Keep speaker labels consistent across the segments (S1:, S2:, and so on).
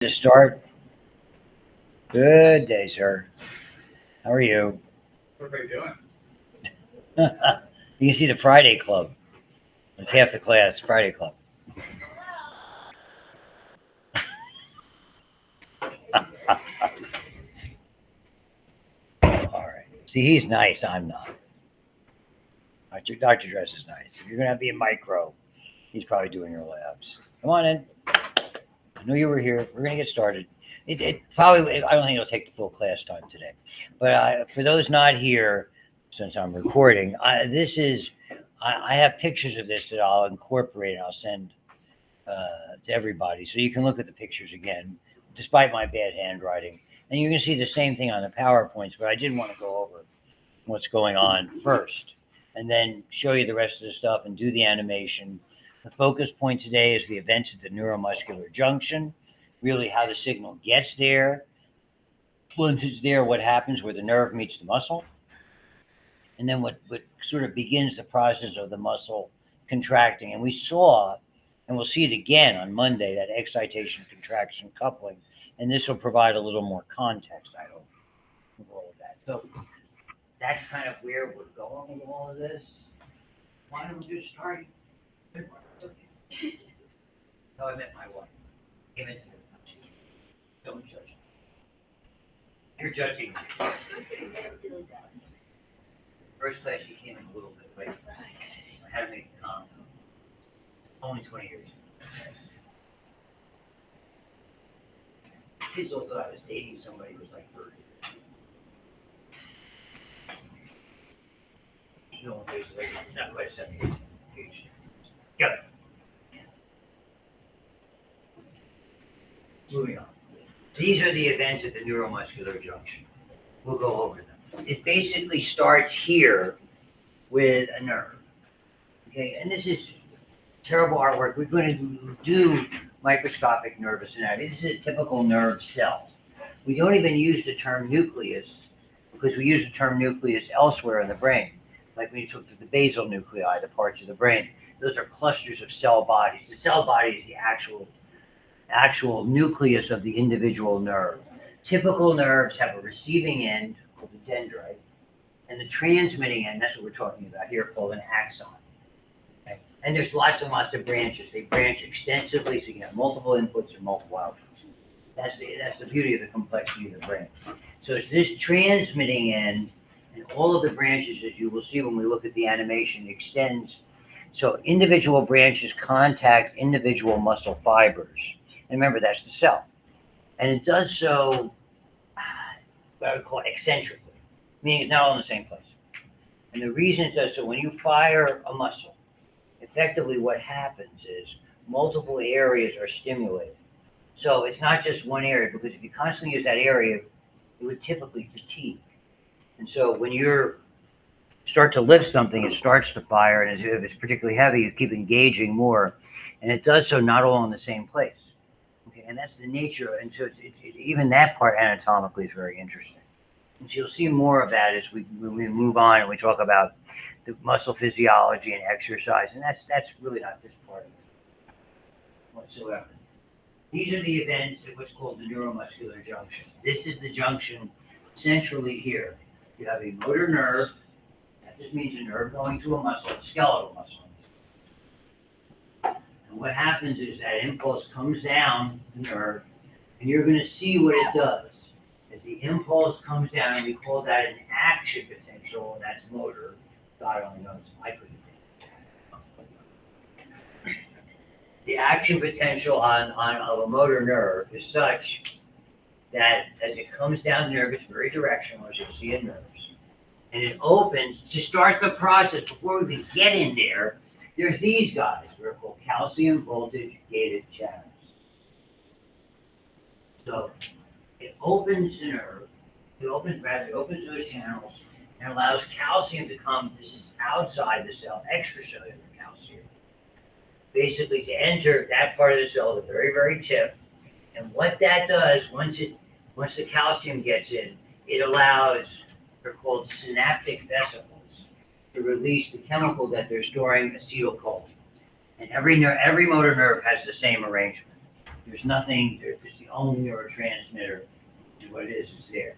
S1: To start. Good day, sir. How are you?
S2: What are you doing?
S1: You can see the Friday Club. Like half the class, Friday Club. All right. See, he's nice. I'm not. Dr. Dress is nice. If you're going to be a micro, he's probably doing your labs. Come on in. I knew you were here. We're going to get started. It probably, I don't think it'll take the full class time today. But for those not here, since I'm recording, I have pictures of this that I'll incorporate and I'll send to everybody. So you can look at the pictures again, despite my bad handwriting. And you can see the same thing on the PowerPoints, but I did want to go over what's going on first and then show you the rest of the stuff and do the animation. The focus point today is the events at the neuromuscular junction, really how the signal gets there. Once it's there, what happens where the nerve meets the muscle, and then what sort of begins the process of the muscle contracting. And we saw, and we'll see it again on Monday, that excitation, contraction, coupling, and this will provide a little more context, I hope, with all of that. So that's kind of where we're going with all of this. Why don't we just start? How I met my wife. Came into the don't judge me. You're judging me. First class, she came in a little bit late. I had to make a comment. Only 20 years. Kids also thought I was dating somebody who was like 30. No one thinks like not quite 70 age. Go. Moving on. These are the events at the neuromuscular junction. We'll go over them. It basically starts here with a nerve. Okay, and this is terrible artwork. We're going to do microscopic nervous anatomy. This is a typical nerve cell. We don't even use the term nucleus because we use the term nucleus elsewhere in the brain. Like when you took the basal nuclei, the parts of the brain, those are clusters of cell bodies. The cell body is the actual nucleus of the individual nerve. Typical nerves have a receiving end called the dendrite, and the transmitting end, that's what we're talking about here, called an axon. Okay? And there's lots and lots of branches. They branch extensively, so you can have multiple inputs and multiple outputs. That's the beauty of the complexity of the brain. So it's this transmitting end, and all of the branches, as you will see when we look at the animation, extends. So individual branches contact individual muscle fibers. And remember, that's the cell. And it does so, what I would call eccentrically, meaning it's not all in the same place. And the reason it does so, when you fire a muscle, effectively what happens is multiple areas are stimulated. So it's not just one area, because if you constantly use that area, it would typically fatigue. And so when you start to lift something, it starts to fire, and if it's particularly heavy, you keep engaging more, and it does so not all in the same place. Okay, and that's the nature, and so even that part anatomically is very interesting. And so you'll see more of that as we move on and we talk about the muscle physiology and exercise, and that's really not this part of it whatsoever. These are the events at what's called the neuromuscular junction. This is the junction centrally here. You have a motor nerve. That just means a nerve going to a muscle, a skeletal muscle. And what happens is that impulse comes down the nerve, and you're going to see what it does. As the impulse comes down, and we call that an action potential, and that's motor. God only knows. I couldn't think. The action potential of a motor nerve is such that as it comes down the nerve, it's very directional, as you'll see in nerves. And it opens to start the process. Before we get in there, there's these guys. They're called calcium voltage gated channels. So it opens the nerve. It opens those channels and allows calcium to come. This is outside the cell, extracellular calcium. Basically to enter that part of the cell, the very, very tip. And what that does, once the calcium gets in, it allows, they're called synaptic vesicles, to release the chemical that they're storing, acetylcholine. And every motor nerve has the same arrangement. There's nothing, it's the only neurotransmitter, is what it is there.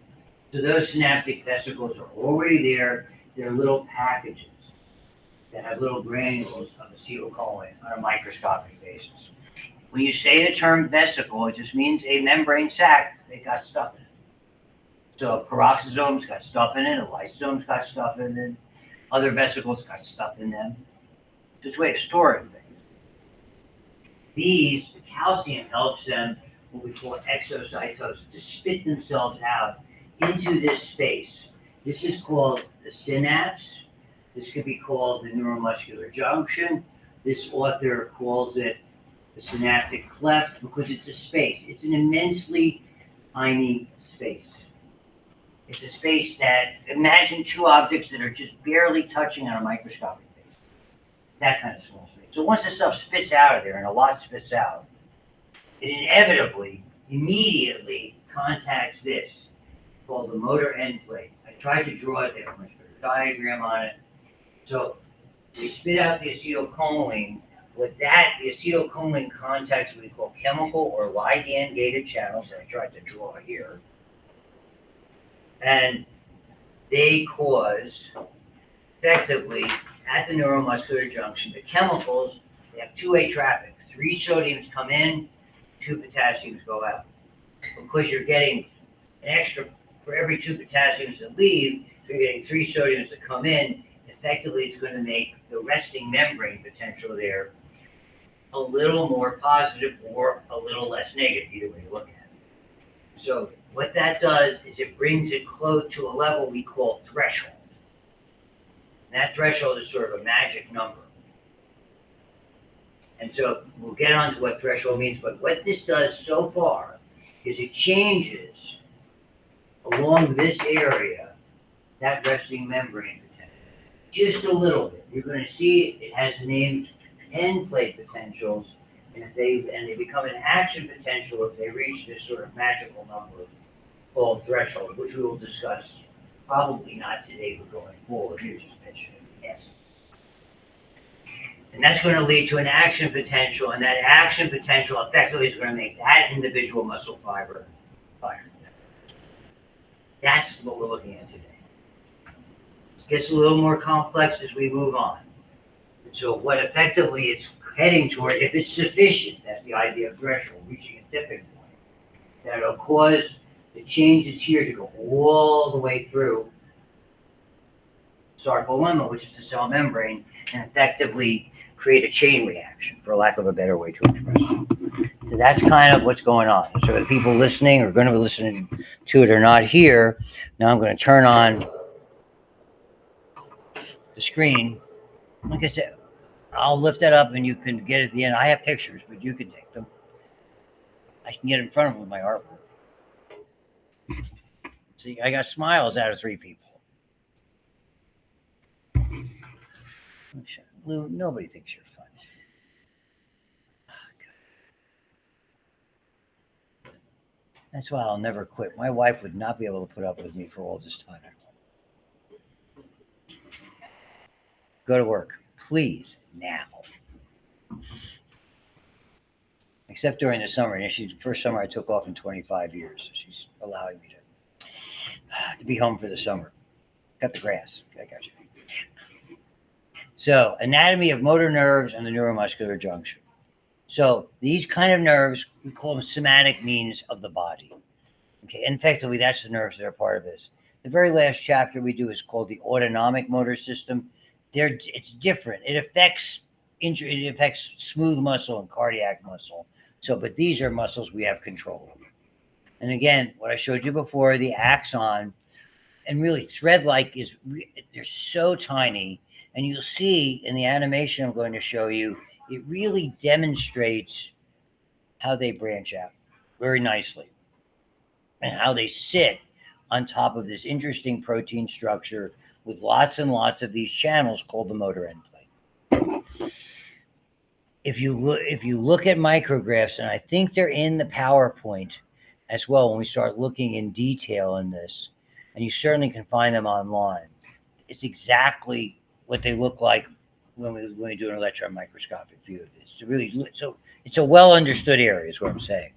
S1: So those synaptic vesicles are already there. They're little packages that have little granules of acetylcholine on a microscopic basis. When you say the term vesicle, it just means a membrane sac that got stuff in it. So a peroxisome's got stuff in it, a lysosome's got stuff in it, other vesicles got stuff in them. It's just a way of storing things. These, the calcium helps them, what we call exocytosis, to spit themselves out into this space. This is called the synapse. This could be called the neuromuscular junction. This author calls it the synaptic cleft because it's a space. It's an immensely tiny space. It's a space that, imagine two objects that are just barely touching on a microscopic basis. That kind of small space. So once the stuff spits out of there, and a lot spits out, it inevitably, immediately contacts this, called the motor end plate. I tried to draw it there, I'm going to put a diagram on it. So we spit out the acetylcholine. With that, the acetylcholine contacts what we call chemical or ligand-gated channels that I tried to draw here. And they cause, effectively, at the neuromuscular junction, the chemicals, they have two-way traffic. 3 sodiums come in, 2 potassiums go out. Because you're getting an extra, for every 2 potassiums that leave, so you're getting 3 sodiums that come in, effectively it's going to make the resting membrane potential there a little more positive or a little less negative, either way you look at it. So what that does is it brings it close to a level we call threshold. And that threshold is sort of a magic number. And so we'll get on to what threshold means, but what this does so far is it changes along this area that resting membrane potential just a little bit. You're going to see it has named end plate potentials, and they become an action potential if they reach this sort of magical number called threshold, which we will discuss probably not today, but going forward. Here, just mention it. Yes. And that's going to lead to an action potential, and that action potential effectively is going to make that individual muscle fiber fire. That's what we're looking at today. It gets a little more complex as we move on. And so what effectively it's heading toward, if it's sufficient, that's the idea of threshold, reaching a tipping point, that it'll cause the changes here to go all the way through sarcolemma, which is the cell membrane, and effectively create a chain reaction, for lack of a better way to express it. So that's kind of what's going on. So the people listening are going to be listening to it or not here. Now I'm going to turn on the screen. Like I said, I'll lift that up and you can get it at the end. I have pictures, but you can take them. I can get in front of them with my artwork. See, I got smiles out of 3 people. Lou, nobody thinks you're funny. That's why I'll never quit. My wife would not be able to put up with me for all this time. Go to work, please, now. Except during the summer. And she's the first summer I took off in 25 years. So she's allowing me to be home for the summer. Cut the grass. I got you. So, anatomy of motor nerves and the neuromuscular junction. So, these kind of nerves, we call them somatic means of the body. Okay, and effectively, that's the nerves that are part of this. The very last chapter we do is called the autonomic motor system. It's different. It affects smooth muscle and cardiac muscle. So, but these are muscles we have control over. And again, what I showed you before, the axon, and really thread-like they're so tiny. And you'll see in the animation I'm going to show you, it really demonstrates how they branch out very nicely and how they sit on top of this interesting protein structure with lots and lots of these channels called the motor end plate. If you look at micrographs, and I think they're in the PowerPoint as well when we start looking in detail in this, and you certainly can find them online, it's exactly what they look like when we do an electron microscopic view of this. So It's a well understood area, is what I'm saying.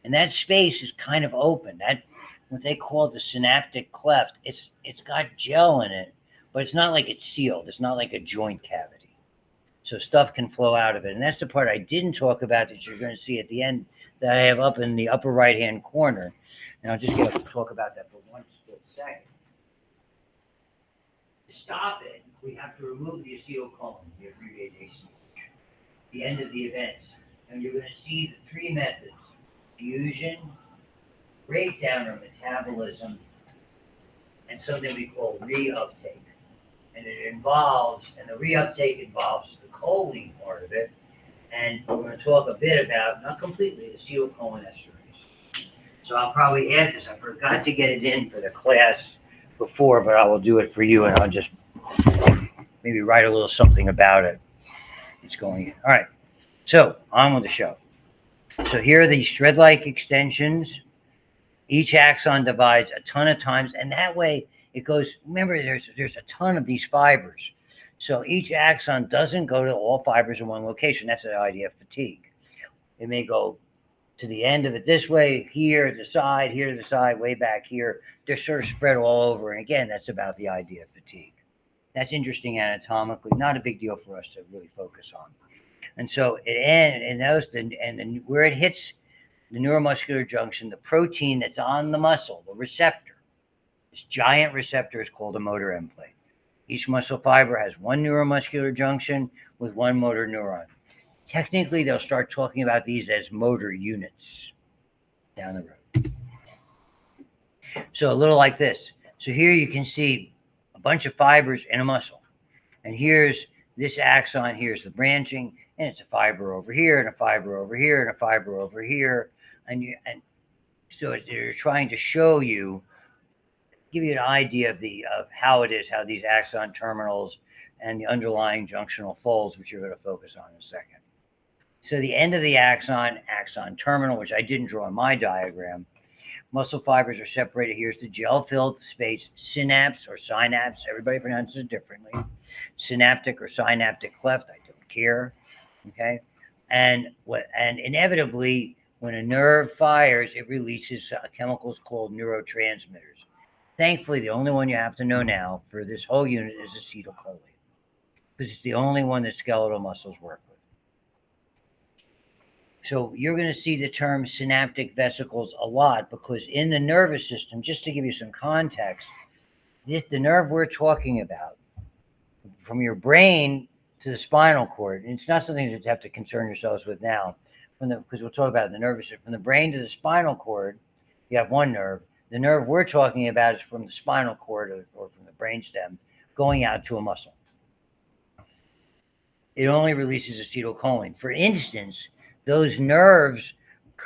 S1: And that space is kind of open. That what they call the synaptic cleft. It's got gel in it, but it's not like it's sealed. It's not like a joint cavity. So stuff can flow out of it. And that's the part I didn't talk about that you're going to see at the end that I have up in the upper right hand corner. And I'll just get to talk about that for one split second. To stop it, we have to remove the acetylcholine, the abbreviated AC, the end of the event. And you're going to see the three methods: fusion, breakdown or metabolism, and something we call reuptake. And the reuptake involves the choline part of it. And we're going to talk a bit about, not completely, the acetylcholinesterase. So I'll probably add this. I forgot to get it in for the class before, but I will do it for you, and I'll just maybe write a little something about it. It's going in. All right. So on with the show. So here are these thread-like extensions. Each axon divides a ton of times, and that way it goes. Remember, there's a ton of these fibers. So each axon doesn't go to all fibers in one location. That's the idea of fatigue. It may go to the end of it this way, here to the side, way back here. They're sort of spread all over. And again, that's about the idea of fatigue. That's interesting anatomically, not a big deal for us to really focus on. And so where it hits the neuromuscular junction, the protein that's on the muscle, the receptor, this giant receptor is called a motor end plate. Each muscle fiber has one neuromuscular junction with one motor neuron. Technically, they'll start talking about these as motor units down the road. So a little like this. So here you can see a bunch of fibers in a muscle. And here's this axon, here's the branching, and it's a fiber over here, and a fiber over here, and a fiber over here. And so they're trying to show you, give you an idea of how it is, how these axon terminals and the underlying junctional folds, which you're going to focus on in a second. So the end of the axon terminal, which I didn't draw in my diagram, muscle fibers are separated. Here's the gel-filled space, synapse or synapse. Everybody pronounces it differently. Synaptic or synaptic cleft, I don't care. Okay, and inevitably, when a nerve fires, it releases chemicals called neurotransmitters. Thankfully, the only one you have to know now for this whole unit is acetylcholine, because it's the only one that skeletal muscles work with. So you're going to see the term synaptic vesicles a lot, because in the nervous system, just to give you some context, the nerve we're talking about, from your brain to the spinal cord, and it's not something that you have to concern yourselves with now, because we'll talk about the nervous system. From the brain to the spinal cord, you have one nerve. The nerve we're talking about is from the spinal cord or from the brainstem going out to a muscle. It only releases acetylcholine. For instance, those nerves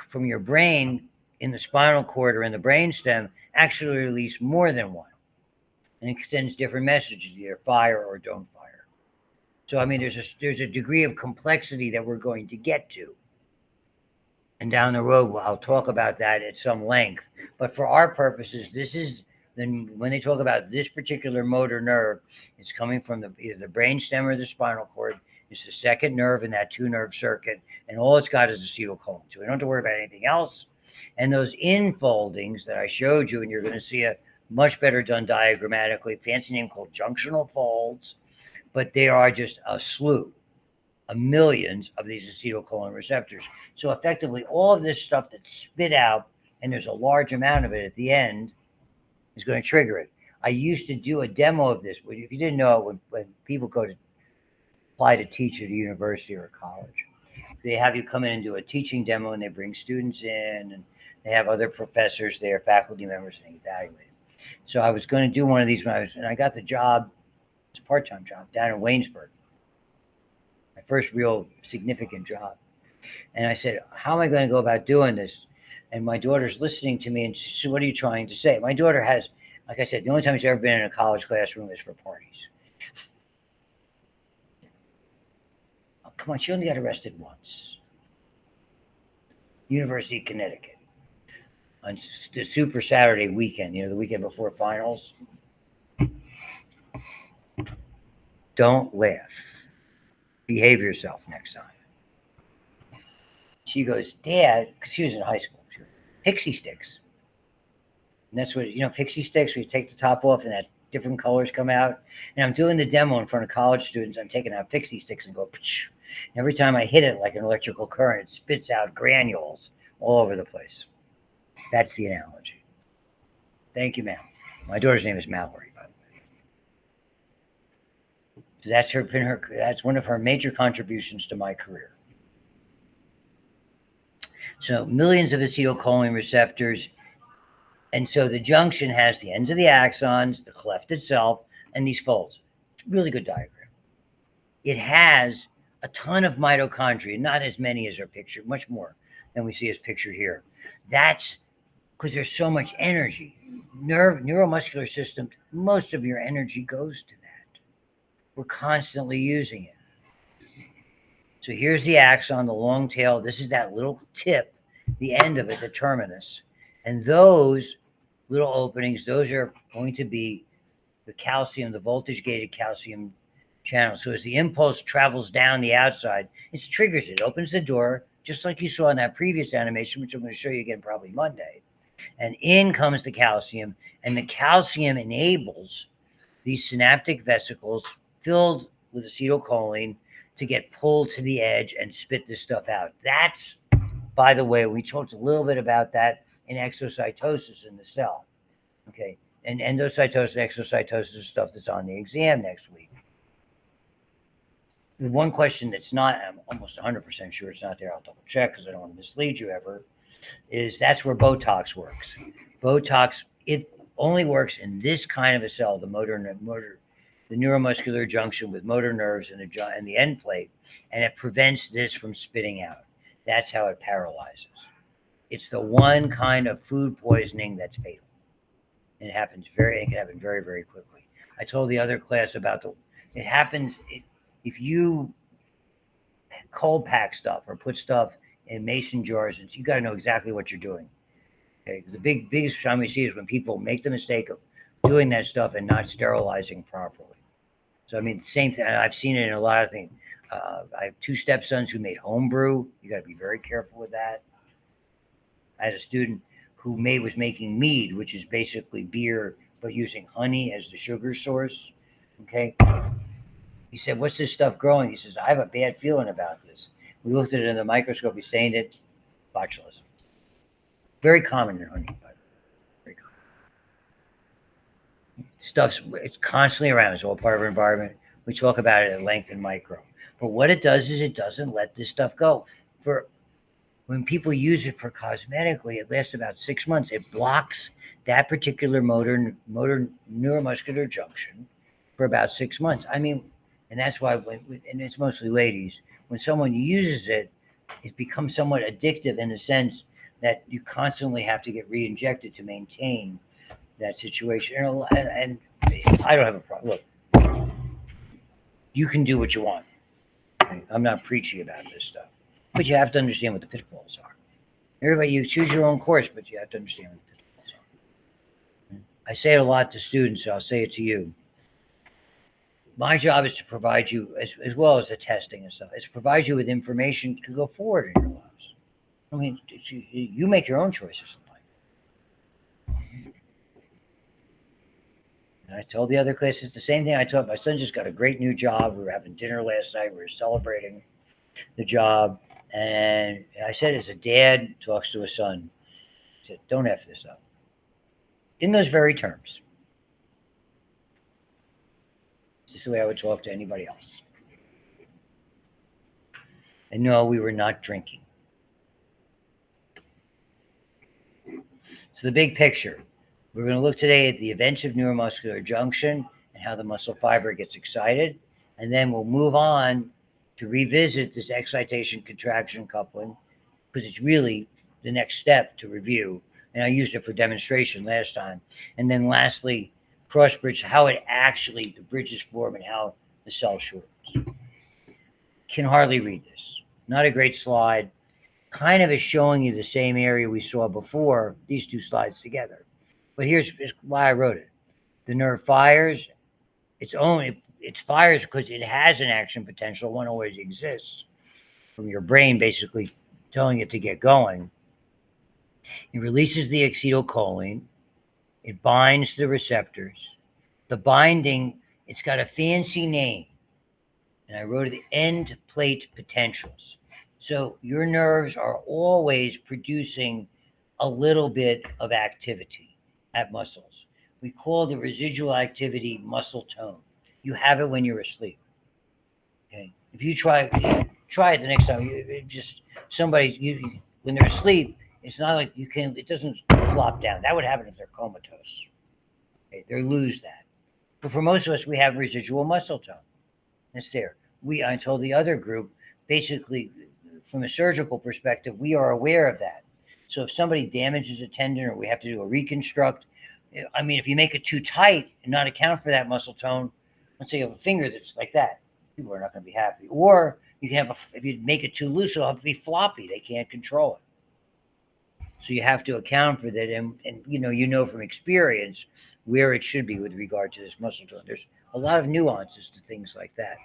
S1: from your brain in the spinal cord or in the brainstem actually release more than one, and it sends different messages, either fire or don't fire. So I mean, there's a degree of complexity that we're going to get to, and down the road I'll talk about that at some length. But for our purposes, this is when they talk about this particular motor nerve, it's coming from either the brainstem or the spinal cord. It's the second nerve in that two-nerve circuit, and all it's got is acetylcholine. So we don't have to worry about anything else. And those infoldings that I showed you, and you're going to see a much better done diagrammatically, fancy name called junctional folds, but they are just a slew of millions of these acetylcholine receptors. So effectively, all of this stuff that's spit out, and there's a large amount of it at the end, is going to trigger it. I used to do a demo of this. If you didn't know it, when people go to apply to teach at a university or a college, they have you come in and do a teaching demo, and they bring students in, and they have other professors there, faculty members, and they evaluate. So I was going to do one of these and I got the job. It's a part-time job down in Waynesburg. My first real significant job. And I said, how am I going to go about doing this? And my daughter's listening to me, and she said, what are you trying to say? My daughter has, like I said, the only time she's ever been in a college classroom is for parties. Oh, come on, she only got arrested once. University of Connecticut. On the Super Saturday weekend, the weekend before finals. Don't laugh. Behave yourself next time. She goes, Dad, because she was in high school, she goes, pixie sticks. And that's what, pixie sticks, where you take the top off and that different colors come out. And I'm doing the demo in front of college students. I'm taking out pixie sticks and go, psh. Every time I hit it like an electrical current, it spits out granules all over the place. That's the analogy. Thank you, ma'am. My daughter's name is Mallory, by the way. So that's one of her major contributions to my career. So millions of acetylcholine receptors. And so the junction has the ends of the axons, the cleft itself, and these folds. It's a really good diagram. It has a ton of mitochondria, not as many as are pictured, much more than we see as pictured here. That's because there's so much energy. Neuromuscular system, most of your energy goes to that. We're constantly using it. So here's the axon, the long tail. This is that little tip, the end of it, the terminus. And those little openings, those are going to be the calcium, the voltage-gated calcium channel. So as the impulse travels down the outside, it triggers it, opens the door, just like you saw in that previous animation, which I'm going to show you again probably Monday. And in comes the calcium, and the calcium enables these synaptic vesicles filled with acetylcholine to get pulled to the edge and spit this stuff out. That's, by the way, we talked a little bit about that in exocytosis in the cell. Okay, and endocytosis, exocytosis is stuff that's on the exam next week. The one question that's not, I'm almost 100% sure it's not there, I'll double check because I don't want to mislead you ever, is that's where Botox works. Botox, it only works in this kind of a cell, the neuromuscular junction with motor nerves and the end plate, and it prevents this from spitting out. That's how it paralyzes. It's the one kind of food poisoning that's fatal. It can happen very, very quickly. I told the other class about it happens if you cold pack stuff or put stuff in mason jars, and you got to know exactly what you're doing. Okay, the biggest time we see is when people make the mistake of doing that stuff and not sterilizing properly. So I mean, the same thing. I've seen it in a lot of things. I have two stepsons who made homebrew. You got to be very careful with that. I had a student who was making mead, which is basically beer, but using honey as the sugar source. Okay. He said, "What's this stuff growing?" He says, "I have a bad feeling about this." We looked at it in the microscope. We stained it. Botulism. Very common in honey, by the way. Very common. It's constantly around. It's all part of our environment. We talk about it at length in micro. But what it does is it doesn't let this stuff go. When people use it for cosmetically, it lasts about 6 months. It blocks that particular motor neuromuscular junction for about 6 months. I mean, and that's why, and it's mostly ladies, when someone uses it, it becomes somewhat addictive in the sense that you constantly have to get re-injected to maintain that situation. And I don't have a problem. Look, you can do what you want. I'm not preachy about this stuff. But you have to understand what the pitfalls are. Everybody, you choose your own course, but you have to understand what the pitfalls are. I say it a lot to students, so I'll say it to you. My job is to provide you, as well as the testing and stuff, is to provide you with information to go forward in your lives. I mean, you make your own choices in life. And I told the other classes the same thing I told my son. Just got a great new job. We were having dinner last night. We were celebrating the job. And I said, as a dad talks to a son, I said, don't F this up. In those very terms. Just the way I would talk to anybody else. And no, we were not drinking. So the big picture. We're going to look today at the events of neuromuscular junction and how the muscle fiber gets excited. And then we'll move on to revisit this excitation-contraction coupling, because it's really the next step to review. And I used it for demonstration last time. And then lastly, cross-bridge, how it actually, the bridges form and how the cell shortens. Can hardly read this. Not a great slide. Kind of is showing you the same area we saw before, these two slides together. But here's why I wrote it. The nerve fires. It fires because it has an action potential. One always exists from your brain basically telling it to get going. It releases the acetylcholine. It binds the receptors. The binding, it's got a fancy name, and I wrote it end plate potentials. So your nerves are always producing a little bit of activity at muscles. We call the residual activity muscle tone. You have it when you're asleep. Okay. If you try it the next time, just somebody when they're asleep, it's not like you can. It doesn't flop down. That would happen if they're comatose. Okay, they lose that. But for most of us, we have residual muscle tone. It's there. I told the other group, basically, from a surgical perspective, we are aware of that. So if somebody damages a tendon or we have to do a reconstruct, I mean, if you make it too tight and not account for that muscle tone, let's say you have a finger that's like that, people are not going to be happy. Or you can have if you make it too loose, it'll have to be floppy. They can't control it. So you have to account for that, and you know from experience where it should be with regard to this muscle tone. There's a lot of nuances to things like that.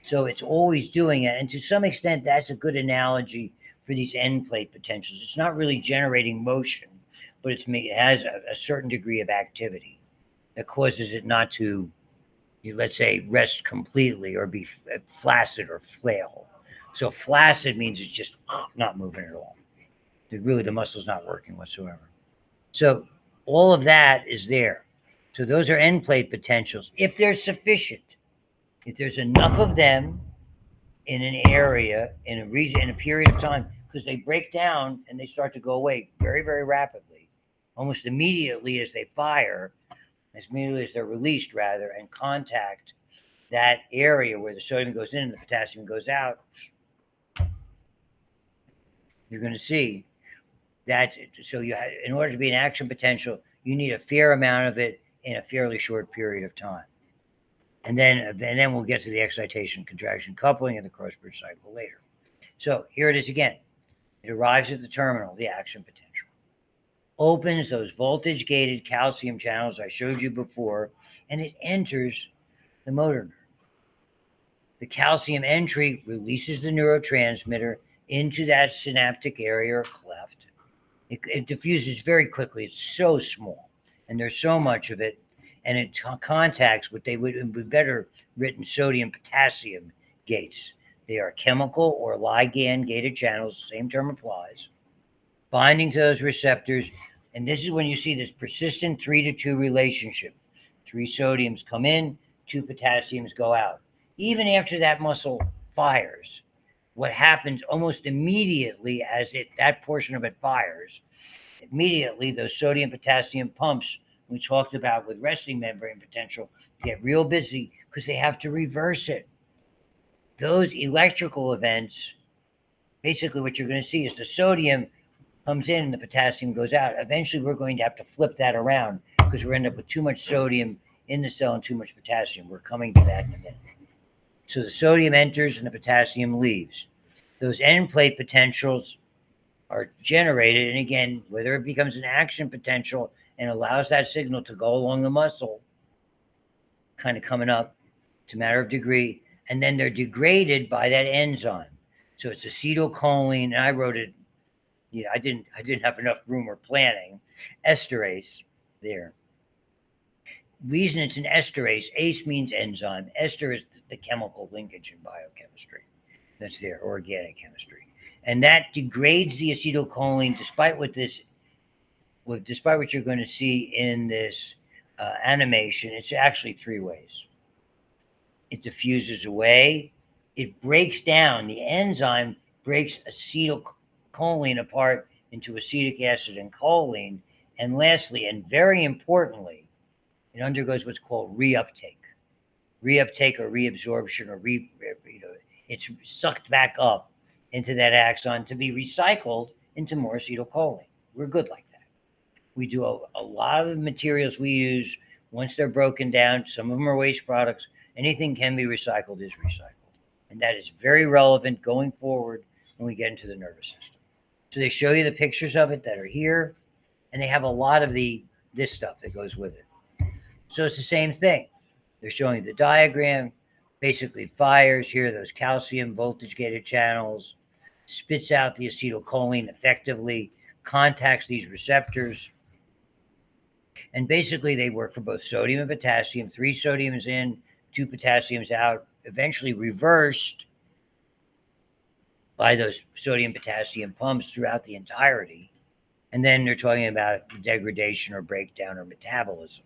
S1: So it's always doing it. And to some extent, that's a good analogy for these end plate potentials. It's not really generating motion, but it has a certain degree of activity that causes it not to, let's say, rest completely or be flaccid or flail. So flaccid means it's just not moving at all. Really, the muscle's not working whatsoever. So all of that is there. So those are end plate potentials. If they're sufficient, if there's enough of them in an area, in a region, in a period of time, because they break down and they start to go away very, very rapidly, almost immediately as they fire, as immediately as they're released, rather, and contact that area where the sodium goes in and the potassium goes out, you're going to see that. So in order to be an action potential, you need a fair amount of it in a fairly short period of time. And then we'll get to the excitation, contraction, coupling, and the cross-bridge cycle later. So here it is again. It arrives at the terminal, the action potential. Opens those voltage-gated calcium channels I showed you before, and it enters the motor nerve. The calcium entry releases the neurotransmitter into that synaptic area or cleft. It diffuses very quickly. It's so small, and there's so much of it, and it contacts what they would be better written sodium-potassium gates. They are chemical or ligand-gated channels, same term applies, binding to those receptors, and this is when you see this persistent 3-to-2 relationship. 3 sodiums come in, 2 potassiums go out. Even after that muscle fires, what happens almost immediately as that portion of it fires, immediately those sodium-potassium pumps we talked about with resting membrane potential get real busy because they have to reverse it. Those electrical events, basically what you're going to see is the sodium comes in and the potassium goes out. Eventually, we're going to have to flip that around because we're end up with too much sodium in the cell and too much potassium. We're coming to that in a minute. So the sodium enters and the potassium leaves. Those end plate potentials are generated, and again, whether it becomes an action potential and allows that signal to go along the muscle, kind of coming up, it's a matter of degree, and then they're degraded by that enzyme. So it's acetylcholine, and I wrote it. I didn't have enough room or planning. Esterase there. Reason it's an esterase. ACE means enzyme. Ester is the chemical linkage in biochemistry. That's there, organic chemistry, and that degrades the acetylcholine. Despite what you're going to see in this animation, it's actually 3 ways. It diffuses away. It breaks down. The enzyme breaks acetylcholine apart into acetic acid and choline. And lastly, and very importantly, it undergoes what's called reuptake. Reuptake or reabsorption or it's sucked back up into that axon to be recycled into more acetylcholine. We're good like that. We do a lot of the materials we use, once they're broken down, some of them are waste products, anything can be recycled is recycled. And that is very relevant going forward when we get into the nervous system. So they show you the pictures of it that are here, and they have a lot of this stuff that goes with it. So it's the same thing. They're showing you the diagram. Basically fires here, those calcium voltage gated channels. spits out the acetylcholine effectively, contacts these receptors, and basically they work for both sodium and potassium. 3 sodiums in, 2 potassiums out, eventually reversed by those sodium potassium pumps throughout the entirety. And then they're talking about degradation or breakdown or metabolism.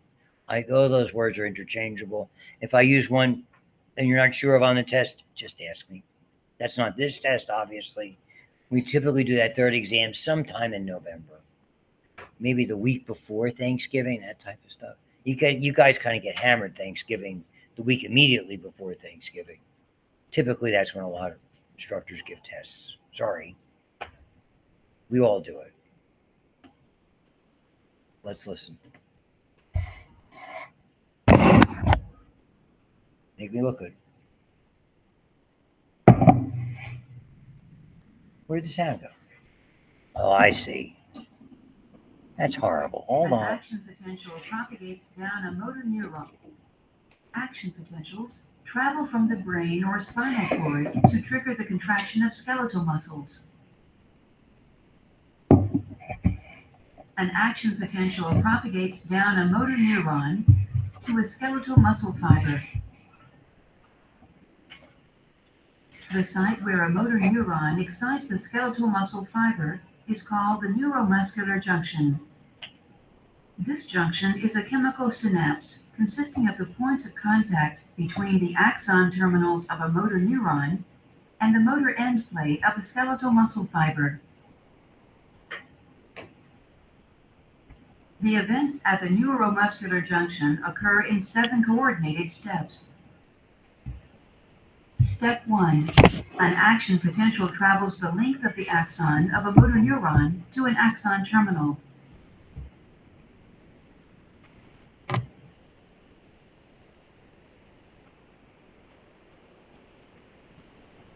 S1: Those words are interchangeable. If I use one and you're not sure of on the test, just ask me. That's not this test, obviously. We typically do that third exam sometime in November, maybe the week before Thanksgiving, that type of stuff. You guys kind of get hammered Thanksgiving, the week immediately before Thanksgiving. Typically, that's when a lot of instructors give tests. Sorry. We all do it. Let's listen. Make me look good. Where did the sound go? Oh, I see. That's horrible. Hold on.
S2: Action potential propagates down a motor neuron. Action potentials travel from the brain or spinal cord to trigger the contraction of skeletal muscles. An action potential propagates down a motor neuron to a skeletal muscle fiber. The site where a motor neuron excites a skeletal muscle fiber is called the neuromuscular junction. This junction is a chemical synapse consisting of the points of contact between the axon terminals of a motor neuron and the motor end plate of a skeletal muscle fiber. The events at the neuromuscular junction occur in 7 coordinated steps. Step 1. An action potential travels the length of the axon of a motor neuron to an axon terminal.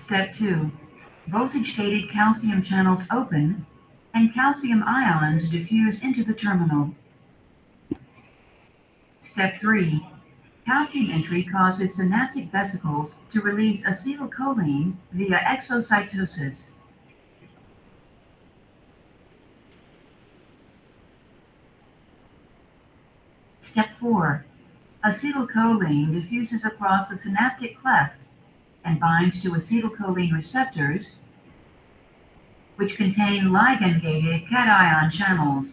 S2: Step 2. Voltage-gated calcium channels open and calcium ions diffuse into the terminal. Step 3. Calcium entry causes synaptic vesicles to release acetylcholine via exocytosis. Step 4. Acetylcholine diffuses across the synaptic cleft and binds to acetylcholine receptors, which contain ligand-gated cation channels.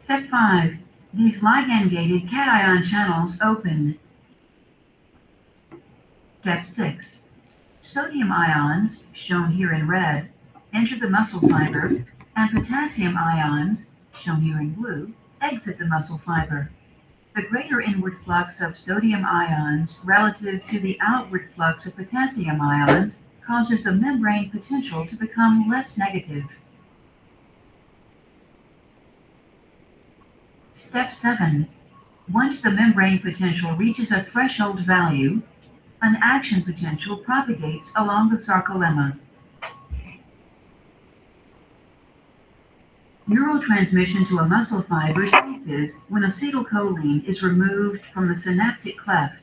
S2: Step 5. These ligand-gated cation channels open. Step 6. Sodium ions, shown here in red, enter the muscle fiber, and potassium ions, shown here in blue, exit the muscle fiber. The greater inward flux of sodium ions relative to the outward flux of potassium ions causes the membrane potential to become less negative. Step 7. Once the membrane potential reaches a threshold value, an action potential propagates along the sarcolemma. Neurotransmission to a muscle fiber ceases when acetylcholine is removed from the synaptic cleft.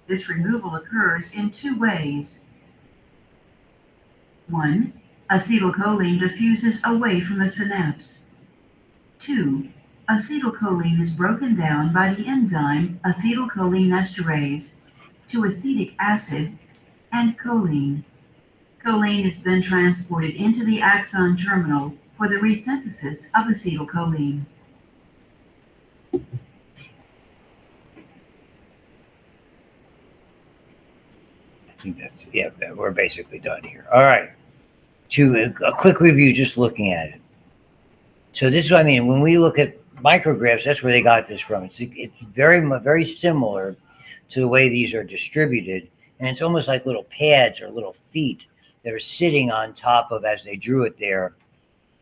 S2: This removal occurs in 2 ways. 1. Acetylcholine diffuses away from the synapse. 2. Acetylcholine is broken down by the enzyme acetylcholinesterase to acetic acid and choline. Choline is then transported into the axon terminal for the resynthesis of acetylcholine.
S1: I think that's, yeah, we're basically done here. All right. To a quick review, just looking at it. So this is what I mean. When we look at micrographs, that's where they got this from. It's very similar to the way these are distributed. And it's almost like little pads or little feet that are sitting on top of, as they drew it there,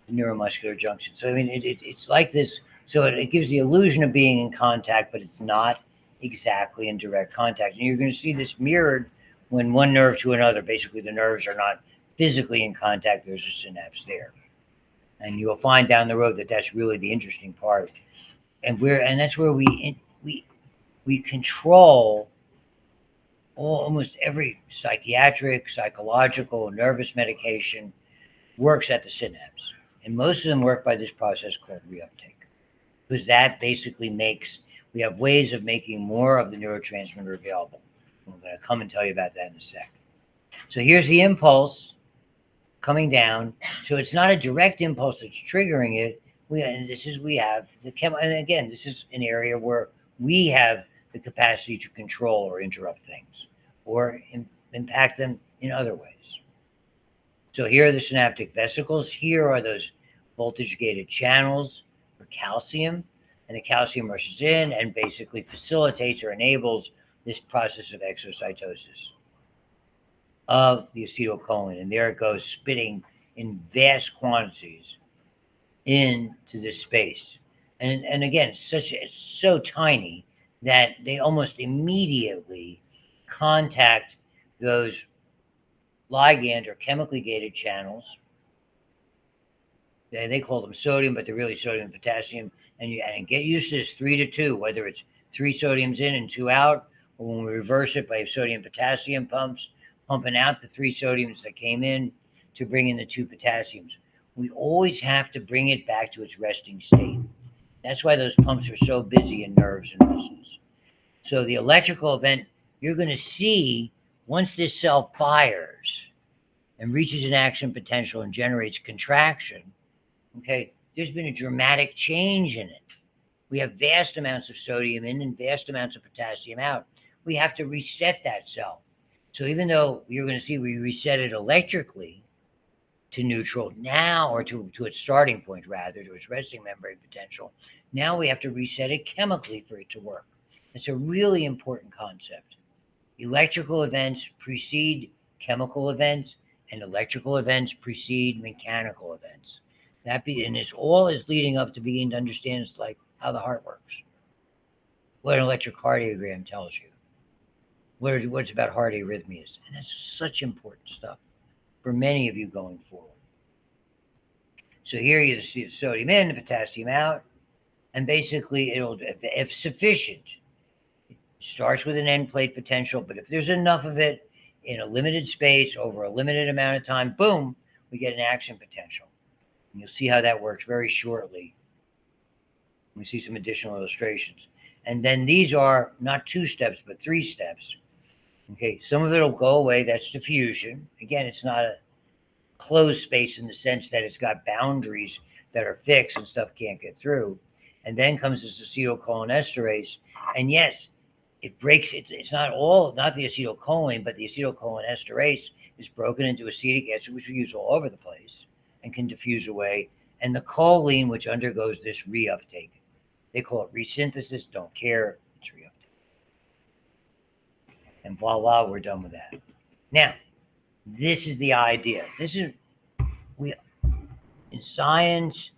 S1: the neuromuscular junction. So, I mean, it's like this. So it gives the illusion of being in contact, but it's not exactly in direct contact. And you're going to see this mirrored when one nerve to another. Basically, the nerves are not physically in contact. There's a synapse there. And you'll find down the road that that's really the interesting part. And that's where we control almost every psychiatric, psychological, nervous medication works at the synapse. And most of them work by this process called reuptake. Because that basically makes, we have ways of making more of the neurotransmitter available. I'm going to come and tell you about that in a sec. So here's the impulse coming down. So it's not a direct impulse that's triggering it. We have the and again, this is an area where we have the capacity to control or interrupt things or impact them in other ways. So here are the synaptic vesicles. Here are those voltage gated channels for calcium, and the calcium rushes in and basically facilitates or enables this process of exocytosis of the acetylcholine. And there it goes, spitting in vast quantities into this space. And again, it's so tiny that they almost immediately contact those ligand or chemically gated channels. They call them sodium, but they're really sodium and potassium. And get used to this 3-2, whether it's 3 sodiums in and 2 out, or when we reverse it by sodium potassium pumps, pumping out the 3 sodiums that came in to bring in the 2 potassiums. We always have to bring it back to its resting state. That's why those pumps are so busy in nerves and muscles. So the electrical event, you're going to see once this cell fires and reaches an action potential and generates contraction, okay, there's been a dramatic change in it. We have vast amounts of sodium in and vast amounts of potassium out. We have to reset that cell. So even though you're going to see we reset it electrically to neutral now, or to its starting point rather, to its resting membrane potential, now we have to reset it chemically for it to work. It's a really important concept. Electrical events precede chemical events, and electrical events precede mechanical events. And this all is leading up to beginning to understand like how the heart works, what an electrocardiogram tells you, what's about heart arrhythmias, and that's such important stuff for many of you going forward. So here you see the sodium in, the potassium out, and basically it'll, if sufficient, it starts with an end plate potential, but if there's enough of it in a limited space over a limited amount of time, boom, we get an action potential. And you'll see how that works very shortly. We see some additional illustrations. And then these are not 2 steps, but 3 steps. Okay, some of it will go away. That's diffusion. Again, it's not a closed space in the sense that it's got boundaries that are fixed and stuff can't get through. And then comes this acetylcholinesterase. And yes, it breaks, it's not the acetylcholine, but the acetylcholinesterase is broken into acetic acid, which we use all over the place and can diffuse away. And the choline, which undergoes this reuptake. They call it resynthesis, don't care, it's reuptake. And voila, we're done with that. Now, this is the idea. In science,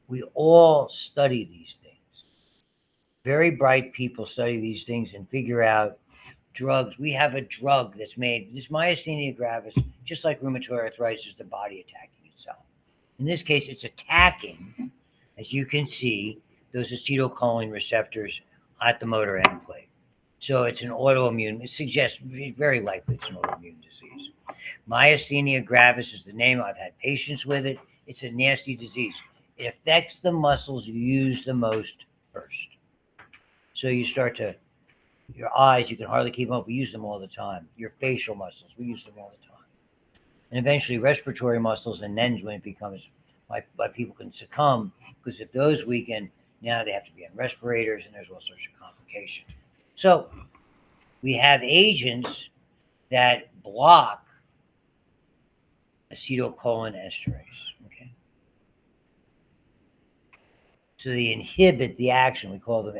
S1: we all study these things. Very bright people study these things and figure out drugs. We have a drug that's made, this myasthenia gravis, just like rheumatoid arthritis, is the body attacking itself. In this case, it's attacking, as you can see, those acetylcholine receptors at the motor end plate. So it's an autoimmune, it suggests very likely it's an autoimmune disease. Myasthenia gravis is the name. I've had patients with it. It's a nasty disease. It affects the muscles you use the most first. So you start to, your eyes, you can hardly keep them up. We use them all the time. Your facial muscles, we use them all the time. And eventually respiratory muscles, and then when it becomes, why people can succumb, because if those weaken, now they have to be on respirators, and there's all sorts of complications. So we have agents that block acetylcholinesterase. Okay, so they inhibit the action. We call them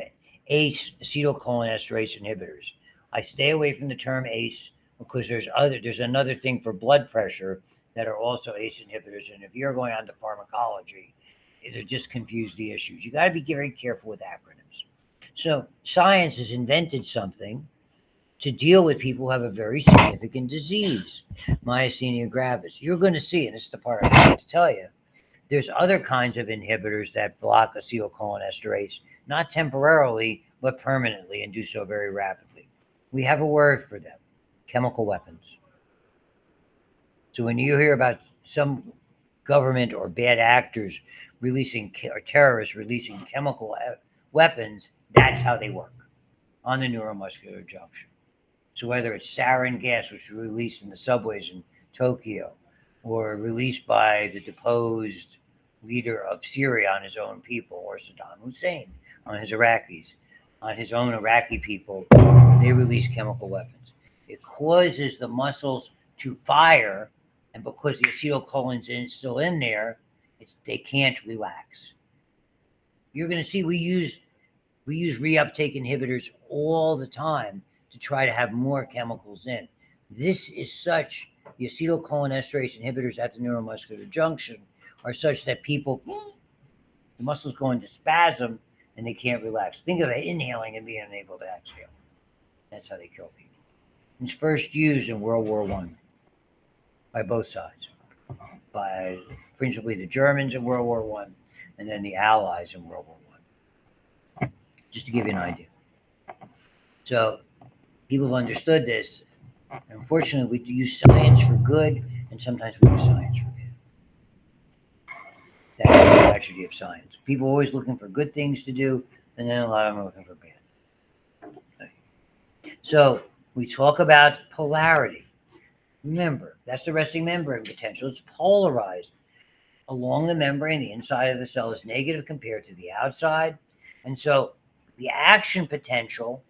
S1: ACE, acetylcholinesterase inhibitors. I stay away from the term ACE because there's another thing for blood pressure that are also ACE inhibitors, and if you're going on to pharmacology, it'll just confuse the issues. You got to be very careful with acronyms. So science has invented something to deal with people who have a very significant disease, myasthenia gravis. You're going to see, and this is the part I want to tell you, there's other kinds of inhibitors that block acetylcholinesterase, not temporarily, but permanently, and do so very rapidly. We have a word for them. chemical weapons. So when you hear about some government or bad actors or terrorists releasing chemical weapons, that's how they work on the neuromuscular junction. So whether it's sarin gas, which was released in the subways in Tokyo, or released by the deposed leader of Syria on his own people, or Saddam Hussein on his own Iraqi people, they release chemical weapons. It causes the muscles to fire, and because the acetylcholine's still in there, they can't relax. You're going to see we use reuptake inhibitors all the time to try to have more chemicals in. This is such, the acetylcholinesterase inhibitors at the neuromuscular junction are such that the muscles go into spasm and they can't relax. Think of it, inhaling and being unable to exhale. That's how they kill people. It's first used in World War I by both sides, by principally the Germans in World War I and then the Allies in World War I. Just to give you an idea. So people have understood this. And unfortunately, we use science for good, and sometimes we use science for bad. That's the tragedy of science. People are always looking for good things to do, and then a lot of them are looking for bad. Okay. So we talk about polarity. Remember, that's the resting membrane potential. It's polarized. Along the membrane, the inside of the cell is negative compared to the outside. And so the action potential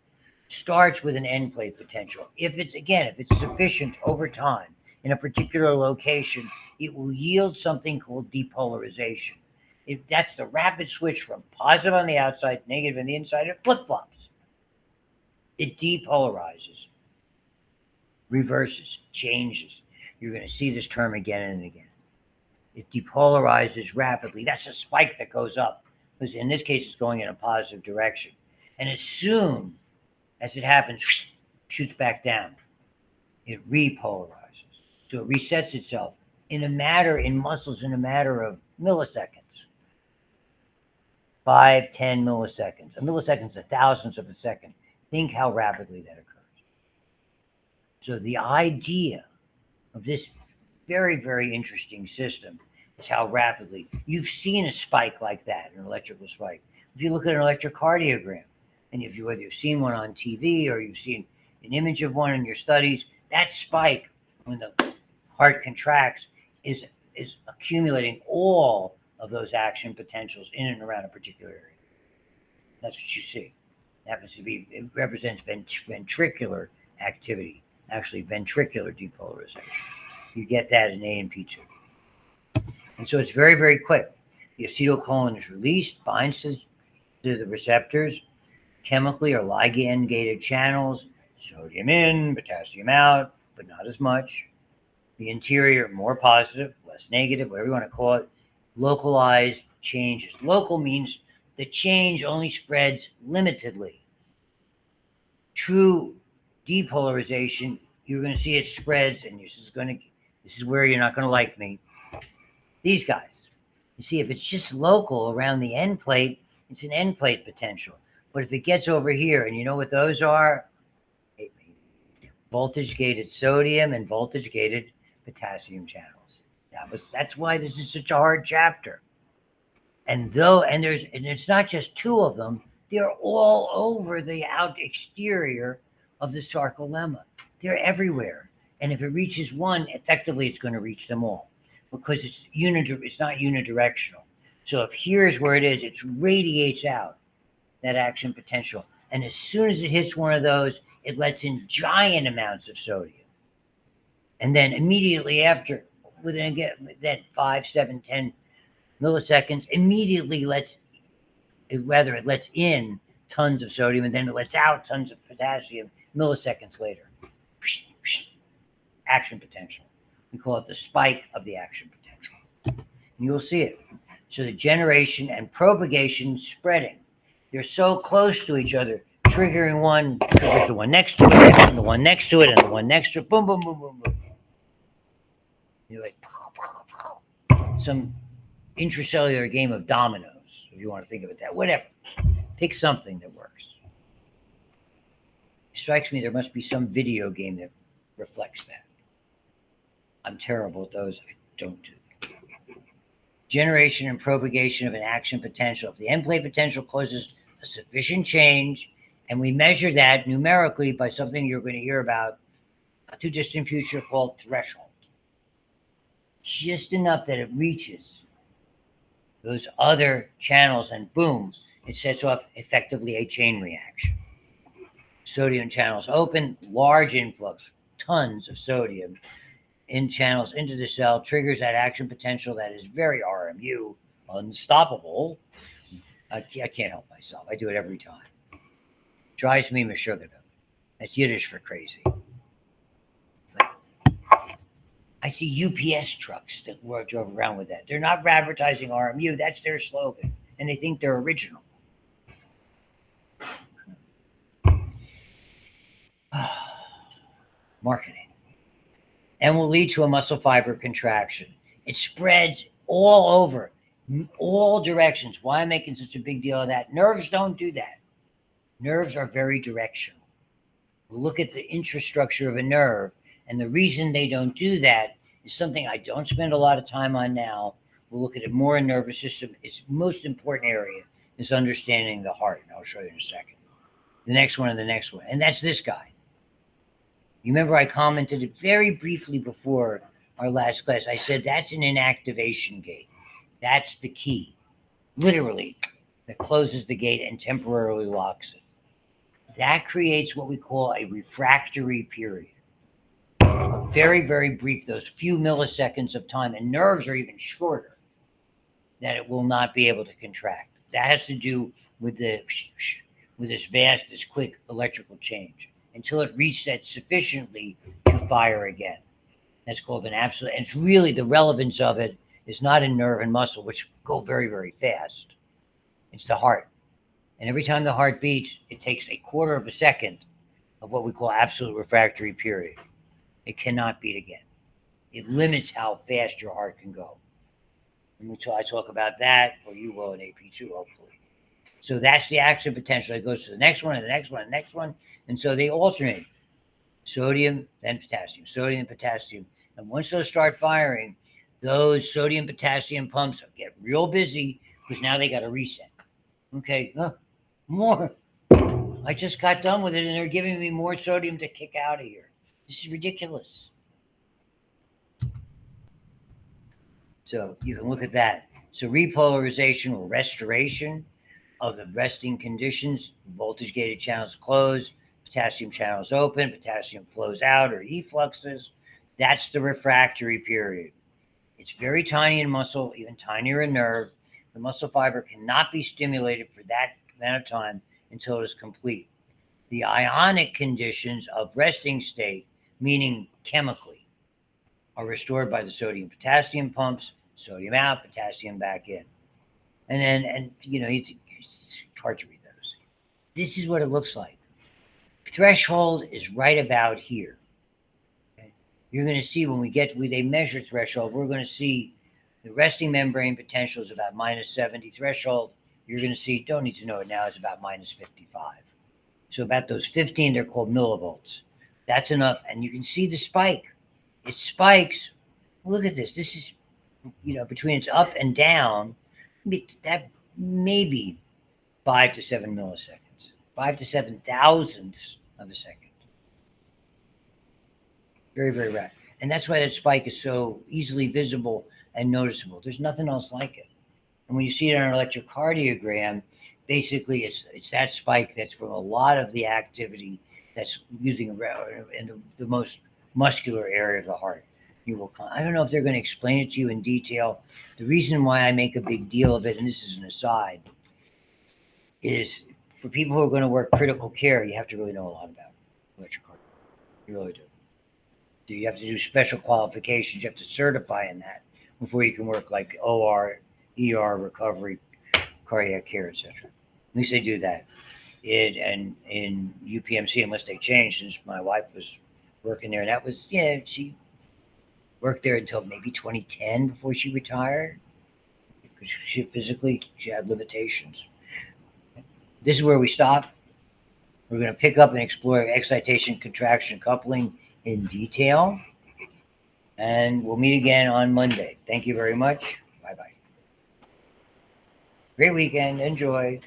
S1: starts with an end plate potential. If it's sufficient over time in a particular location, it will yield something called depolarization. That's the rapid switch from positive on the outside, negative on the inside. It flip-flops. It depolarizes, reverses, changes. You're going to see this term again and again. It depolarizes rapidly. That's a spike that goes up, because in this case, it's going in a positive direction. And as soon as it happens, shoots back down. It repolarizes. So it resets itself in muscles in a matter of milliseconds. 5, 10 milliseconds. A millisecond is a thousandth of a second. Think how rapidly that occurs. So the idea of this very, very interesting system is how rapidly you've seen a spike like that, an electrical spike. If you look at an electrocardiogram, and whether you've seen one on TV or you've seen an image of one in your studies, that spike, when the heart contracts, is accumulating all of those action potentials in and around a particular area. That's what you see. It represents ventricular activity, actually ventricular depolarization. You get that in A and P2. And so it's very, very quick. The acetylcholine is released, binds to the receptors, chemically or ligand-gated channels, sodium in, potassium out, but not as much. The interior, more positive, less negative, whatever you want to call it. Localized changes. Local means the change only spreads limitedly. True depolarization, you're going to see it spreads, and this is where you're not going to like me. These guys. You see, if it's just local around the end plate, it's an end plate potential. But if it gets over here, and you know what those are? Voltage-gated sodium and voltage-gated potassium channels. That's why this is such a hard chapter. And it's not just two of them, they're all over the exterior of the sarcolemma. They're everywhere. And if it reaches one, effectively it's going to reach them all, because it's not unidirectional. So if here's where it is, it radiates out that action potential. And as soon as it hits one of those, it lets in giant amounts of sodium. And then immediately after, within that 5, 7, 10 milliseconds, immediately it lets in tons of sodium, and then it lets out tons of potassium milliseconds later. Action potential. We call it the spike of the action potential. And you'll see it. So the generation and propagation spreading. They're so close to each other, triggering one, triggers the one next to it, and the one next to it, and the one next to it. Boom, boom, boom, boom, boom. You're like, some intracellular game of dominoes, if you want to think of it that. Whatever. Pick something that works. It strikes me there must be some video game that reflects that. I'm terrible at those. I don't do that. Generation and propagation of an action potential. If the end plate potential causes a sufficient change, and we measure that numerically by something you're going to hear about not too distant future called threshold. Just enough that it reaches those other channels and boom, it sets off effectively a chain reaction. Sodium channels open, large influx, tons of sodium in channels into the cell, triggers that action potential that is very RMU, unstoppable. I can't help myself. I do it every time. Drives me meshuggah. That's Yiddish for crazy. It's like, I see UPS trucks that drove around with that. They're not advertising RMU. That's their slogan. And they think they're original. Marketing. And will lead to a muscle fiber contraction. It spreads all over, all directions. Why I'm making such a big deal of that? Nerves don't do that. Nerves are very directional. We'll look at the infrastructure of a nerve, and the reason they don't do that is something I don't spend a lot of time on now. We'll look at it more in nervous system. Its most important area is understanding the heart, and I'll show you in a second. The next one and the next one, and that's this guy. You remember I commented it very briefly before our last class. I said that's an inactivation gate. That's the key, literally, that closes the gate and temporarily locks it. That creates what we call a refractory period. A very, very brief, those few milliseconds of time, and nerves are even shorter, that it will not be able to contract. That has to do with this vast, this quick electrical change until it resets sufficiently to fire again. That's called an absolute, and it's really the relevance of it is not in nerve and muscle, which go very, very fast. It's the heart. And every time the heart beats, it takes a quarter of a second of what we call absolute refractory period. It cannot beat again. It limits how fast your heart can go. And I talk about that, or you will in AP2, hopefully. So that's the action potential. It goes to the next one and the next one and the next one. And so they alternate. Sodium, then potassium, sodium, potassium. And once those start firing, those sodium potassium pumps get real busy because now they got to reset. Okay, more. I just got done with it and they're giving me more sodium to kick out of here. This is ridiculous. So you can look at that. So repolarization or restoration of the resting conditions, voltage gated channels close, potassium channels open, potassium flows out or effluxes. That's the refractory period. It's very tiny in muscle, even tinier in nerve. The muscle fiber cannot be stimulated for that amount of time until it is complete. The ionic conditions of resting state, meaning chemically, are restored by the sodium potassium pumps, sodium out, potassium back in. And it's hard to read those. This is what it looks like. Threshold is right about here. Okay? You're going to see when they measure threshold, we're going to see the resting membrane potential is about -70 threshold. You're going to see, don't need to know it now, it's about -55. So about those 15, they're called millivolts. That's enough. And you can see the spike. It spikes. Look at this. This is, between its up and down, that maybe 5 to 7 milliseconds, 5 to 7 thousandths of a second. Very, very rapid. And that's why that spike is so easily visible and noticeable. There's nothing else like it. And when you see it on an electrocardiogram, basically it's that spike that's from a lot of the activity that's using in the most muscular area of the heart. I don't know if they're going to explain it to you in detail. The reason why I make a big deal of it, and this is an aside, is for people who are going to work critical care, you have to really know a lot about electrocardiogram. You really do. You have to do special qualifications. You have to certify in that before you can work like OR, ER, recovery, cardiac care, etc. At least they do that. And in UPMC, unless they changed, since my wife was working there, and that was, she worked there until maybe 2010 before she retired because she had limitations. This is where we stop. We're going to pick up and explore excitation, contraction, coupling, in detail. And we'll meet again on Monday. Thank you very much. Bye-bye. Great weekend. Enjoy.